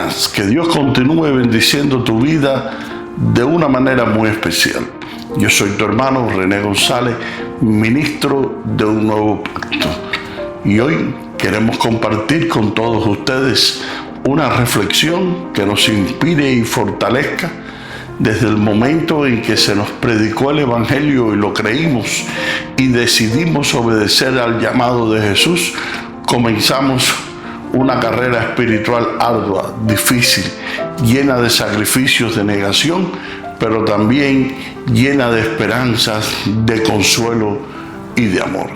buenas. Que Dios continúe bendiciendo tu vida de una manera muy especial. Yo soy tu hermano René González, ministro de un nuevo pacto. Y hoy queremos compartir con todos ustedes una reflexión que nos inspire y fortalezca desde el momento en que se nos predicó el Evangelio y lo creímos y decidimos obedecer al llamado de Jesús. Comenzamos una carrera espiritual ardua, difícil, llena de sacrificios, de negación, pero también llena de esperanzas, de consuelo y de amor.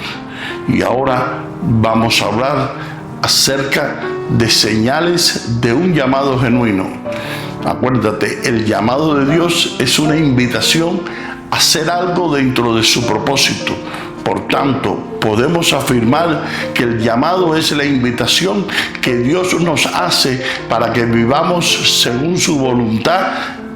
Y ahora vamos a hablar acerca de señales de un llamado genuino. Acuérdate, el llamado de Dios es una invitación a hacer algo dentro de su propósito. Por tanto, podemos afirmar que el llamado es la invitación que Dios nos hace para que vivamos según su voluntad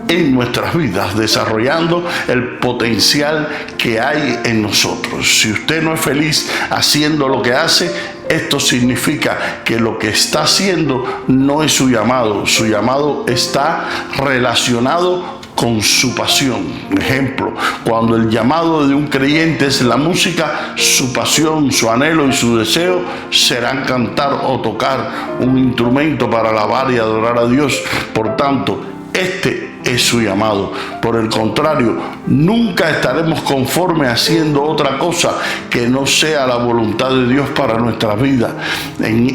en nuestras vidas, desarrollando el potencial que hay en nosotros. Si usted no es feliz haciendo lo que hace, esto significa que lo que está haciendo no es su llamado. Su llamado está relacionado con su pasión. Ejemplo, cuando el llamado de un creyente es la música, su pasión, su anhelo y su deseo serán cantar o tocar un instrumento para alabar y adorar a Dios. Por tanto, este es su llamado. Por el contrario, nunca estaremos conformes haciendo otra cosa que no sea la voluntad de Dios para nuestra vida.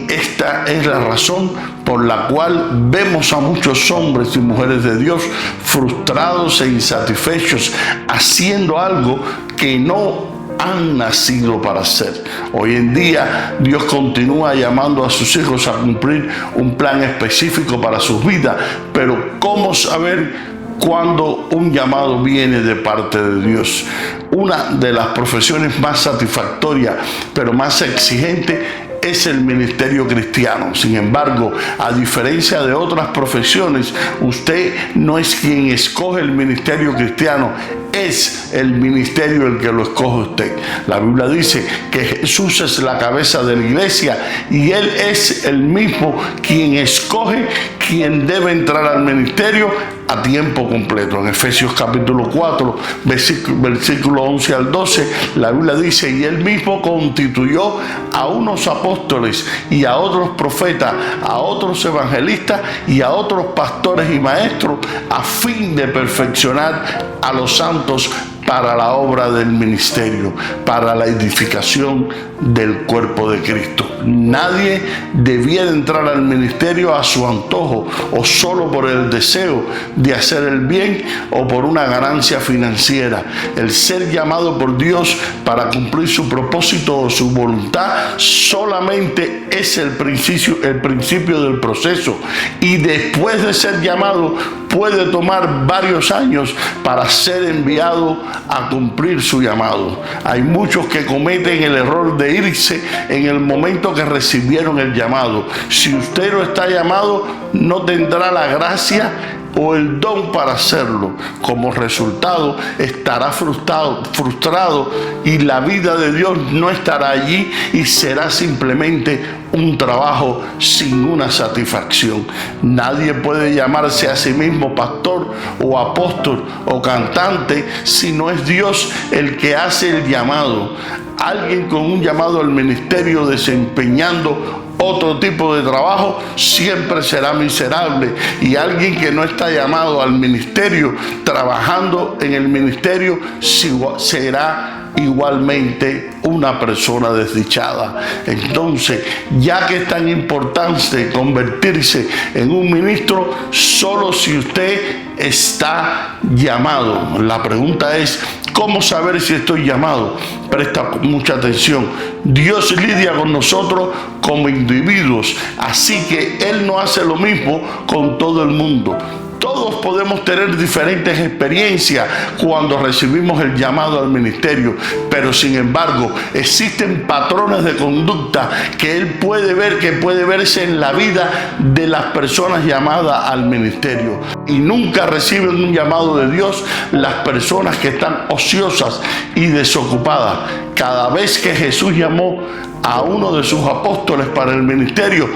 Esta es la razón por la cual vemos a muchos hombres y mujeres de Dios frustrados e insatisfechos haciendo algo que no han nacido para hacer. Hoy en día Dios continúa llamando a sus hijos a cumplir un plan específico para sus vidas, pero ¿cómo saber cuando un llamado viene de parte de Dios? Una de las profesiones más satisfactorias pero más exigente es el ministerio cristiano. Sin embargo, a diferencia de otras profesiones, usted no es quien escoge el ministerio cristiano, es el ministerio el que lo escoge usted. La Biblia dice que Jesús es la cabeza de la iglesia y Él es el mismo quien escoge quien debe entrar al ministerio a tiempo completo. En Efesios capítulo 4, versículo 11 al 12, la Biblia dice: y Él mismo constituyó a unos apóstoles y a otros profetas, a otros evangelistas y a otros pastores y maestros, a fin de perfeccionar a los santos para la obra del ministerio, para la edificación del cuerpo de Cristo. Nadie debía entrar al ministerio a su antojo o solo por el deseo de hacer el bien o por una ganancia financiera. El ser llamado por Dios para cumplir su propósito o su voluntad solamente es el principio del proceso, y después de ser llamado puede tomar varios años para ser enviado a cumplir su llamado. Hay muchos que cometen el error de irse en el momento que recibieron el llamado. Si usted no está llamado, no tendrá la gracia o el don para hacerlo. Como resultado, estará frustrado y la vida de Dios no estará allí y será simplemente un trabajo sin una satisfacción. Nadie puede llamarse a sí mismo pastor o apóstol o cantante si no es Dios el que hace el llamado. Alguien con un llamado al ministerio desempeñando otro tipo de trabajo siempre será miserable, y alguien que no está llamado al ministerio trabajando en el ministerio será igualmente una persona desdichada. Entonces, ya que es tan importante convertirse en un ministro, solo si usted está llamado. La pregunta es: ¿cómo saber si estoy llamado? Presta mucha atención. Dios lidia con nosotros como individuos, así que Él no hace lo mismo con todo el mundo. Todos podemos tener diferentes experiencias cuando recibimos el llamado al ministerio, pero sin embargo existen patrones de conducta que Él puede ver, que puede verse en la vida de las personas llamadas al ministerio. Y nunca reciben un llamado de Dios las personas que están ociosas y desocupadas. Cada vez que Jesús llamó a uno de sus apóstoles para el ministerio,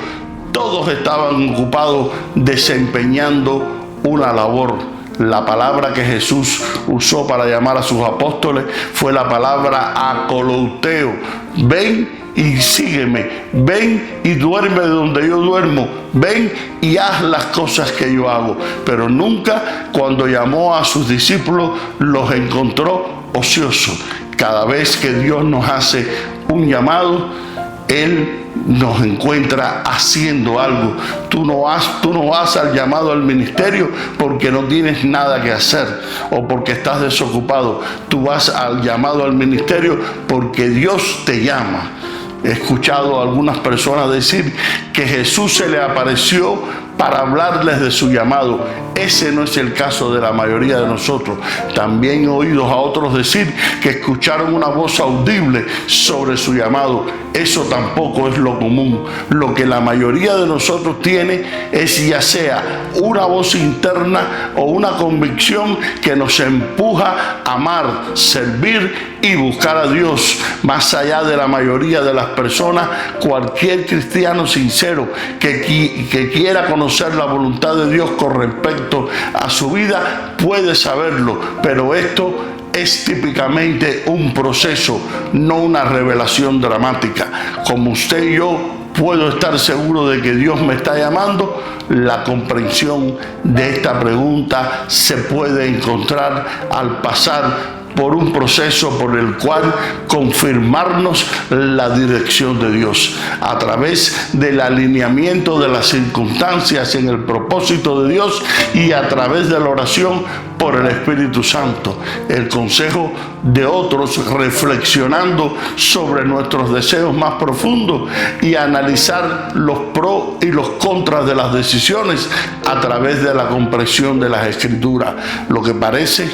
Todos estaban ocupados desempeñando una labor. La palabra que Jesús usó para llamar a sus apóstoles fue la palabra acolouteo. Ven y sígueme, ven y duerme donde yo duermo, ven y haz las cosas que yo hago. Pero nunca, cuando llamó a sus discípulos, los encontró ociosos. Cada vez que Dios nos hace un llamado, Él nos encuentra haciendo algo. Tú no vas al llamado al ministerio porque no tienes nada que hacer o porque estás desocupado. Tú vas al llamado al ministerio porque Dios te llama. He escuchado a algunas personas decir que Jesús se le apareció para hablarles de su llamado. Ese no es el caso de la mayoría de nosotros. También he oído a otros decir que escucharon una voz audible sobre su llamado. Eso tampoco es lo común. Lo que la mayoría de nosotros tiene es ya sea una voz interna o una convicción que nos empuja a amar, servir y buscar a Dios. Más allá de la mayoría de las personas, cualquier cristiano sincero que quiera conocer la voluntad de Dios con respecto a su vida puede saberlo, pero esto es típicamente un proceso, no una revelación dramática. Como usted y yo puedo estar seguro de que Dios me está llamando, la comprensión de esta pregunta se puede encontrar al pasar por un proceso por el cual confirmarnos la dirección de Dios a través del alineamiento de las circunstancias en el propósito de Dios y a través de la oración por el Espíritu Santo. El consejo de otros reflexionando sobre nuestros deseos más profundos y analizar los pros y los contras de las decisiones a través de la comprensión de las Escrituras. Lo que parece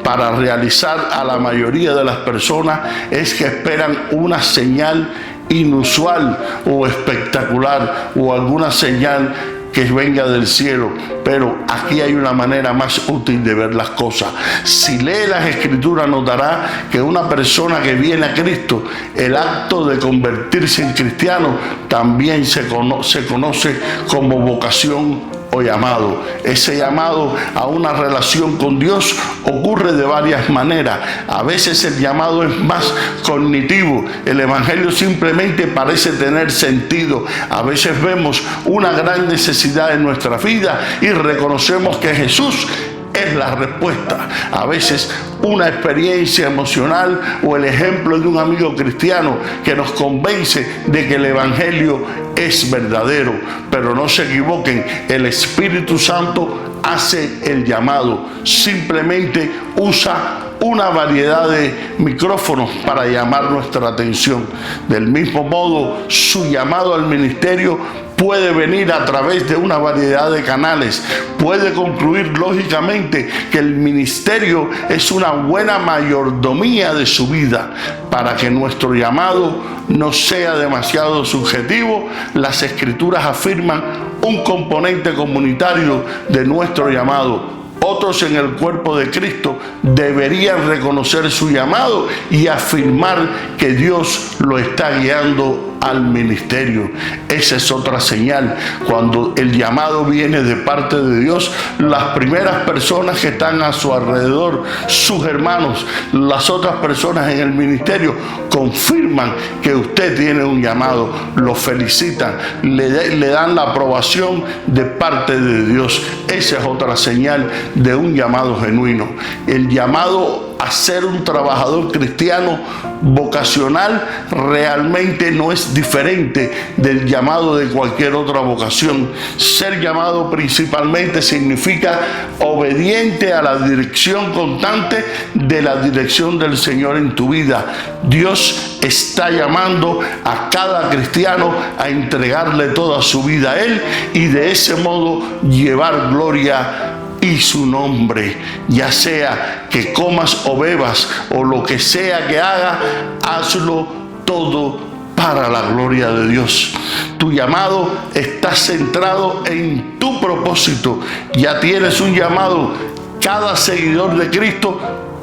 para realizar a la mayoría de las personas es que esperan una señal inusual o espectacular o alguna señal que venga del cielo, pero aquí hay una manera más útil de ver las cosas. Si lee las Escrituras notará que una persona que viene a Cristo, el acto de convertirse en cristiano también se conoce como vocación o llamado. Ese llamado a una relación con Dios ocurre de varias maneras. A veces el llamado es más cognitivo. El Evangelio simplemente parece tener sentido. A veces vemos una gran necesidad en nuestra vida y reconocemos que Jesús es la respuesta. A veces una experiencia emocional o el ejemplo de un amigo cristiano que nos convence de que el Evangelio es verdadero. Pero no se equivoquen, el Espíritu Santo hace el llamado. Simplemente usa una variedad de micrófonos para llamar nuestra atención. Del mismo modo, su llamado al ministerio puede venir a través de una variedad de canales. Puede concluir lógicamente que el ministerio es una buena mayordomía de su vida. Para que nuestro llamado no sea demasiado subjetivo, las Escrituras afirman un componente comunitario de nuestro llamado. Otros en el cuerpo de Cristo deberían reconocer su llamado y afirmar que Dios lo está guiando al ministerio. Esa es otra señal. Cuando el llamado viene de parte de Dios, las primeras personas que están a su alrededor, sus hermanos, las otras personas en el ministerio, confirman que usted tiene un llamado, lo felicitan, le dan la aprobación de parte de Dios. Esa es otra señal de un llamado genuino. El llamado a ser un trabajador cristiano vocacional realmente no es diferente del llamado de cualquier otra vocación. Ser llamado principalmente significa obediente a la dirección constante de la dirección del Señor en tu vida. Dios está llamando a cada cristiano a entregarle toda su vida a Él y de ese modo llevar gloria y su nombre. Ya sea que comas o bebas o lo que sea que haga, hazlo todo para la gloria de Dios. Tu llamado está centrado en tu propósito. Ya tienes un llamado. Cada seguidor de Cristo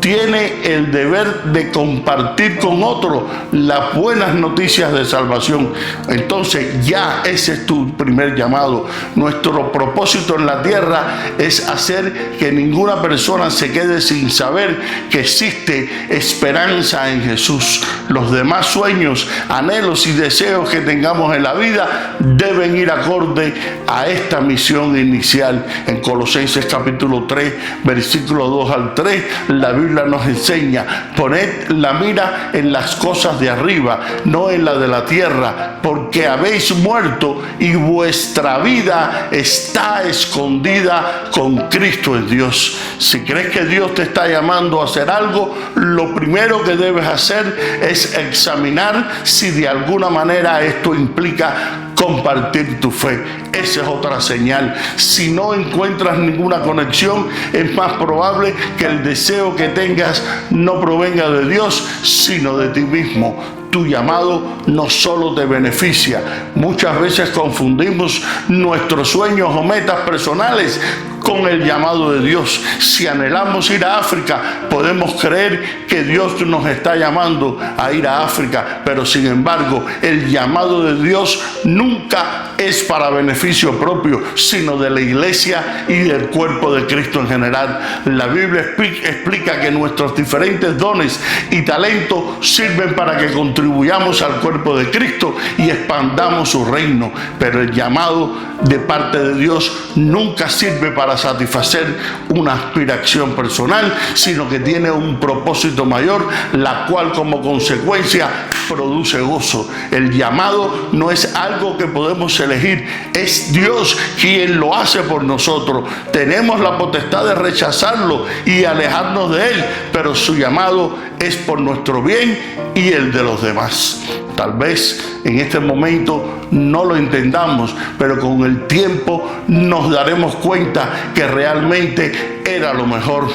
tiene el deber de compartir con otros las buenas noticias de salvación. Entonces ya ese es tu primer llamado. Nuestro propósito en la tierra es hacer que ninguna persona se quede sin saber que existe esperanza en Jesús. Los demás sueños, anhelos y deseos que tengamos en la vida deben ir acorde a esta misión inicial. En Colosenses capítulo 3, versículo 2 al 3, la Biblia nos enseña: poned la mira en las cosas de arriba, no en la de la tierra, porque habéis muerto y vuestra vida está escondida con Cristo en Dios. Si crees que Dios te está llamando a hacer algo, lo primero que debes hacer es examinar si de alguna manera esto implica compartir tu fe. Esa es otra señal. Si no encuentras ninguna conexión, es más probable que el deseo que tengas no provenga de Dios, sino de ti mismo. Tu llamado no solo te beneficia. Muchas veces confundimos nuestros sueños o metas personales con el llamado de Dios. Si anhelamos ir a África, podemos creer que Dios nos está llamando a ir a África, pero sin embargo, el llamado de Dios nunca es para beneficio propio, sino de la iglesia y del cuerpo de Cristo en general. La Biblia explica que nuestros diferentes dones y talentos sirven para que contribuyamos al cuerpo de Cristo y expandamos su reino, pero el llamado de parte de Dios nunca sirve para satisfacer una aspiración personal, sino que tiene un propósito mayor, la cual como consecuencia produce gozo. El llamado no es algo que podemos elegir, es Dios quien lo hace por nosotros. Tenemos la potestad de rechazarlo y alejarnos de él, pero su llamado es por nuestro bien y el de los demás. Tal vez en este momento no lo entendamos, pero con el tiempo nos daremos cuenta que realmente era lo mejor.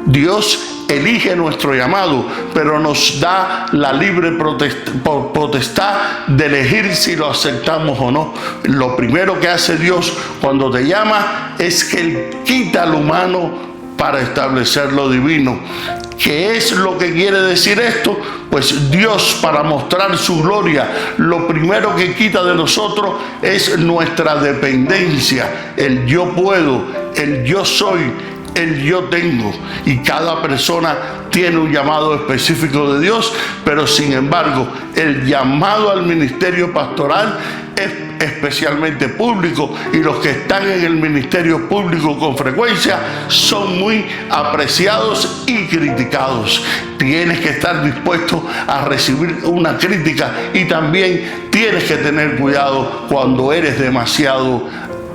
Dios elige nuestro llamado, pero nos da la libre potestad de elegir si lo aceptamos o no. Lo primero que hace Dios cuando te llama es que Él quita lo humano para establecer lo divino. ¿Qué es lo que quiere decir esto? Pues Dios, para mostrar su gloria, lo primero que quita de nosotros es nuestra dependencia, el yo puedo, el yo soy, el yo tengo. Y cada persona tiene un llamado específico de Dios, pero sin embargo, el llamado al ministerio pastoral es especialmente público, y los que están en el ministerio público con frecuencia son muy apreciados y criticados. Tienes que estar dispuesto a recibir una crítica, y también tienes que tener cuidado cuando eres demasiado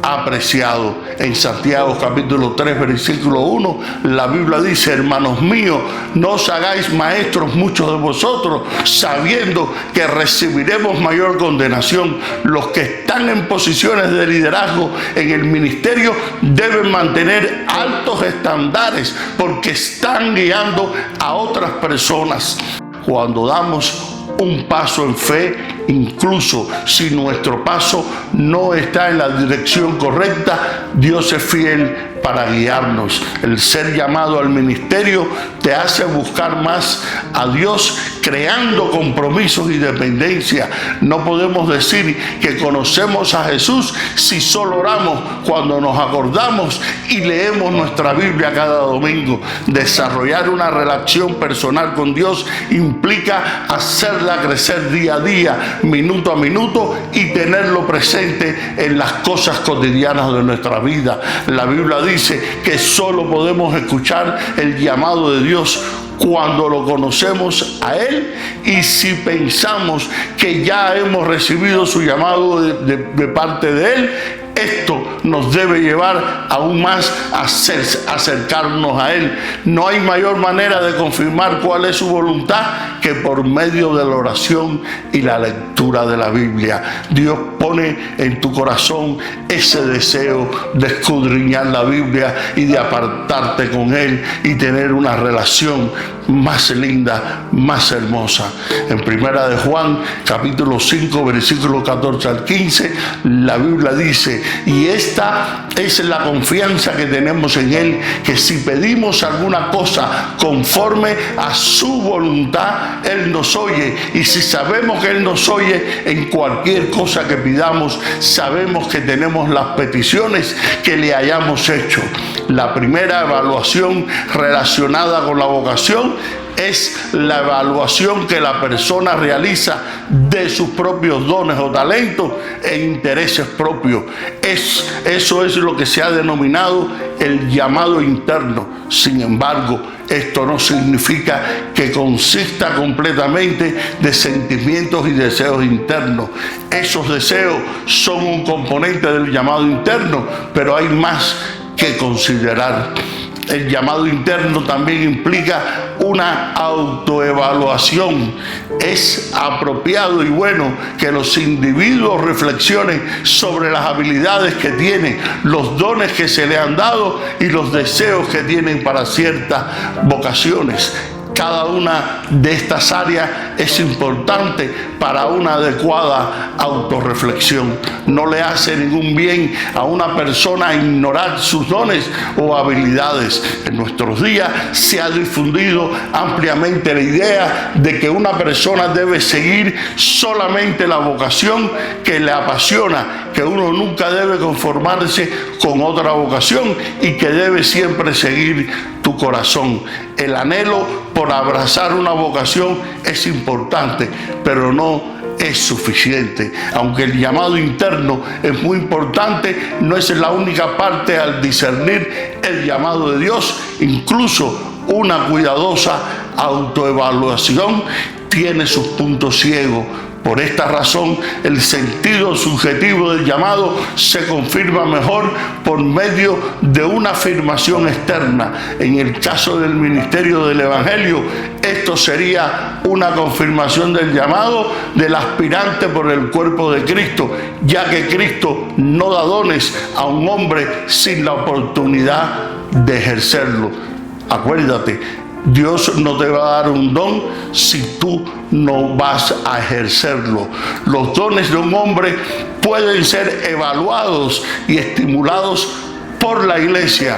apreciado. En Santiago capítulo 3 versículo 1, la Biblia dice: hermanos míos, no os hagáis maestros muchos de vosotros, sabiendo que recibiremos mayor condenación. Los que están en posiciones de liderazgo en el ministerio deben mantener altos estándares, porque están guiando a otras personas. Cuando damos un paso en fe, incluso si nuestro paso no está en la dirección correcta, Dios es fiel para guiarnos. El ser llamado al ministerio te hace buscar más a Dios, creando compromisos y dependencia. No podemos decir que conocemos a Jesús si solo oramos cuando nos acordamos y leemos nuestra Biblia cada domingo. Desarrollar una relación personal con Dios implica hacerla crecer día a día, minuto a minuto, y tenerlo presente en las cosas cotidianas de nuestra vida. La Biblia dice que solo podemos escuchar el llamado de Dios cuando lo conocemos a Él, y si pensamos que ya hemos recibido su llamado de parte de Él, esto nos debe llevar aún más a acercarnos a Él. No hay mayor manera de confirmar cuál es su voluntad que por medio de la oración y la lectura de la Biblia. Dios pone en tu corazón ese deseo de escudriñar la Biblia y de apartarte con Él y tener una relación más linda, más hermosa. En Primera de Juan, capítulo 5, versículo 14 al 15, la Biblia dice: dice, y esta es la confianza que tenemos en Él, que si pedimos alguna cosa conforme a su voluntad, Él nos oye. Y si sabemos que Él nos oye en cualquier cosa que pidamos, sabemos que tenemos las peticiones que le hayamos hecho. La primera evaluación relacionada con la vocación es la evaluación que la persona realiza de sus propios dones o talentos e intereses propios. Eso es lo que se ha denominado el llamado interno. Sin embargo, esto no significa que consista completamente de sentimientos y deseos internos. Esos deseos son un componente del llamado interno, pero hay más que considerar. El llamado interno también implica una autoevaluación. Es apropiado y bueno que los individuos reflexionen sobre las habilidades que tienen, los dones que se le han dado y los deseos que tienen para ciertas vocaciones. Cada una de estas áreas es importante para una adecuada autorreflexión. No le hace ningún bien a una persona ignorar sus dones o habilidades. En nuestros días se ha difundido ampliamente la idea de que una persona debe seguir solamente la vocación que le apasiona, que uno nunca debe conformarse con otra vocación y que debe siempre seguir tu corazón. El anhelo por abrazar una vocación es importante, pero no es suficiente. Aunque el llamado interno es muy importante, no es la única parte al discernir el llamado de Dios. Incluso una cuidadosa autoevaluación tiene sus puntos ciegos. Por esta razón, el sentido subjetivo del llamado se confirma mejor por medio de una afirmación externa. En el caso del ministerio del Evangelio, esto sería una confirmación del llamado del aspirante por el cuerpo de Cristo, ya que Cristo no da dones a un hombre sin la oportunidad de ejercerlo. Acuérdate, Dios no te va a dar un don si tú no vas a ejercerlo. Los dones de un hombre pueden ser evaluados y estimulados por la iglesia,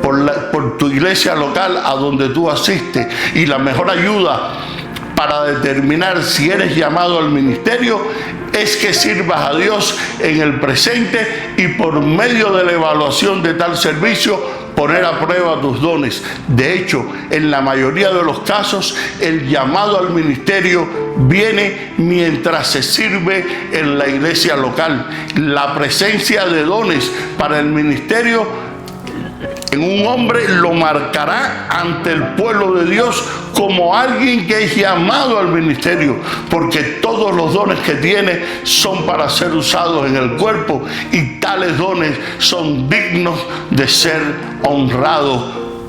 por tu iglesia local a donde tú asistes. Y la mejor ayuda para determinar si eres llamado al ministerio es que sirvas a Dios en el presente y por medio de la evaluación de tal servicio poner a prueba tus dones. De hecho, en la mayoría de los casos, el llamado al ministerio viene mientras se sirve en la iglesia local. La presencia de dones para el ministerio en un hombre lo marcará ante el pueblo de Dios como alguien que es llamado al ministerio, porque todos los dones que tiene son para ser usados en el cuerpo y tales dones son dignos de ser honrados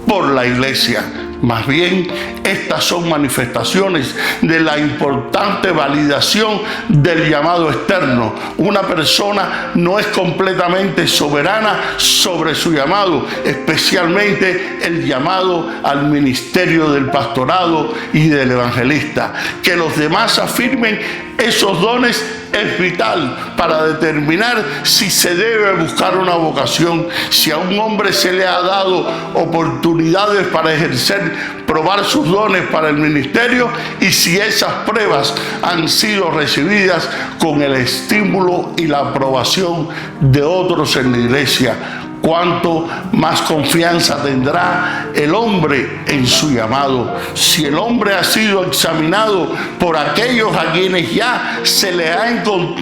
por la iglesia. Más bien, estas son manifestaciones de la importante validación del llamado externo. Una persona no es completamente soberana sobre su llamado, especialmente el llamado al ministerio del pastorado y del evangelista. Que los demás afirmen esos dones es vital para determinar si se debe buscar una vocación, si a un hombre se le ha dado oportunidades para probar sus dones para el ministerio y si esas pruebas han sido recibidas con el estímulo y la aprobación de otros en la iglesia. Cuánto más confianza tendrá el hombre en su llamado. Si el hombre ha sido examinado por aquellos a quienes ya se le ha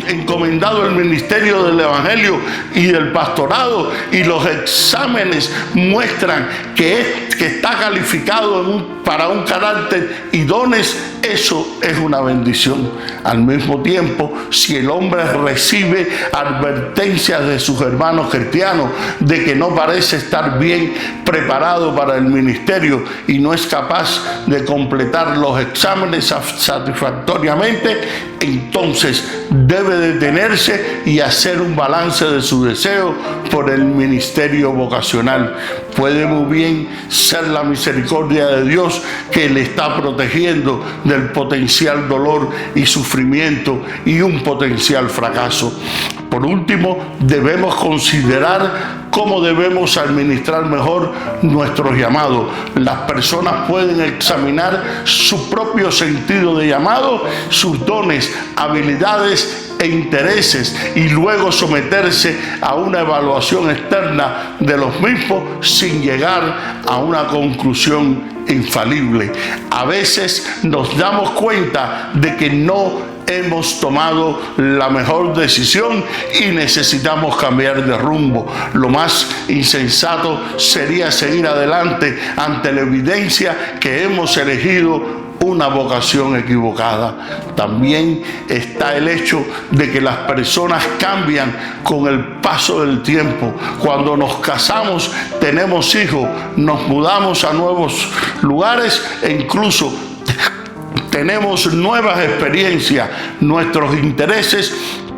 encomendado el ministerio del evangelio y del pastorado, y los exámenes muestran que está calificado para un carácter y dones, eso es una bendición. Al mismo tiempo, si el hombre recibe advertencias de sus hermanos cristianos de que no parece estar bien preparado para el ministerio y no es capaz de completar los exámenes satisfactoriamente, entonces debe detenerse y hacer un balance de su deseo por el ministerio vocacional. Puede muy bien ser la misericordia de Dios que le está protegiendo del potencial dolor y sufrimiento y un potencial fracaso. Por último, debemos considerar cómo debemos administrar mejor nuestros llamados. Las personas pueden examinar su propio sentido de llamado, sus dones, habilidades e intereses, y luego someterse a una evaluación externa de los mismos sin llegar a una conclusión infalible. A veces nos damos cuenta de que no hemos tomado la mejor decisión y necesitamos cambiar de rumbo. Lo más insensato sería seguir adelante ante la evidencia que hemos elegido una vocación equivocada. También está el hecho de que las personas cambian con el paso del tiempo. Cuando nos casamos, tenemos hijos, nos mudamos a nuevos lugares e incluso tenemos nuevas experiencias. Nuestros intereses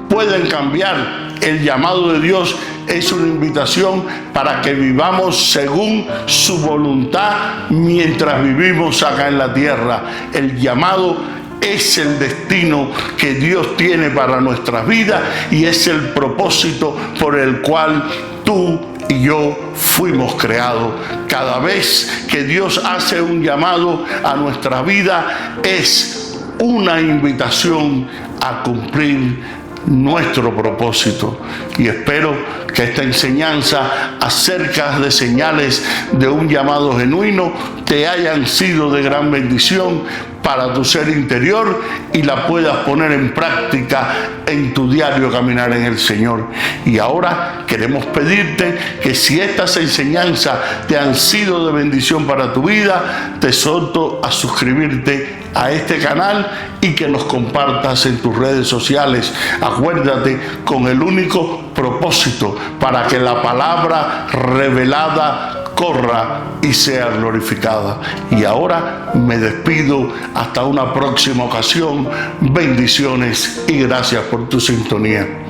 pueden cambiar. El llamado de Dios es una invitación para que vivamos según su voluntad mientras vivimos acá en la tierra. El llamado es el destino que Dios tiene para nuestras vidas y es el propósito por el cual tú y yo fuimos creados. Cada vez que Dios hace un llamado a nuestra vida es una invitación a cumplir nuestro propósito. Y espero que esta enseñanza acerca de señales de un llamado genuino te hayan sido de gran bendición para tu ser interior y la puedas poner en práctica en tu diario caminar en el Señor. Y ahora queremos pedirte que si estas enseñanzas te han sido de bendición para tu vida, te exhorto a suscribirte a este canal y que nos compartas en tus redes sociales. Acuérdate, con el único propósito para que la palabra revelada corra y sea glorificada. Y ahora me despido hasta una próxima ocasión. Bendiciones y gracias por tu sintonía.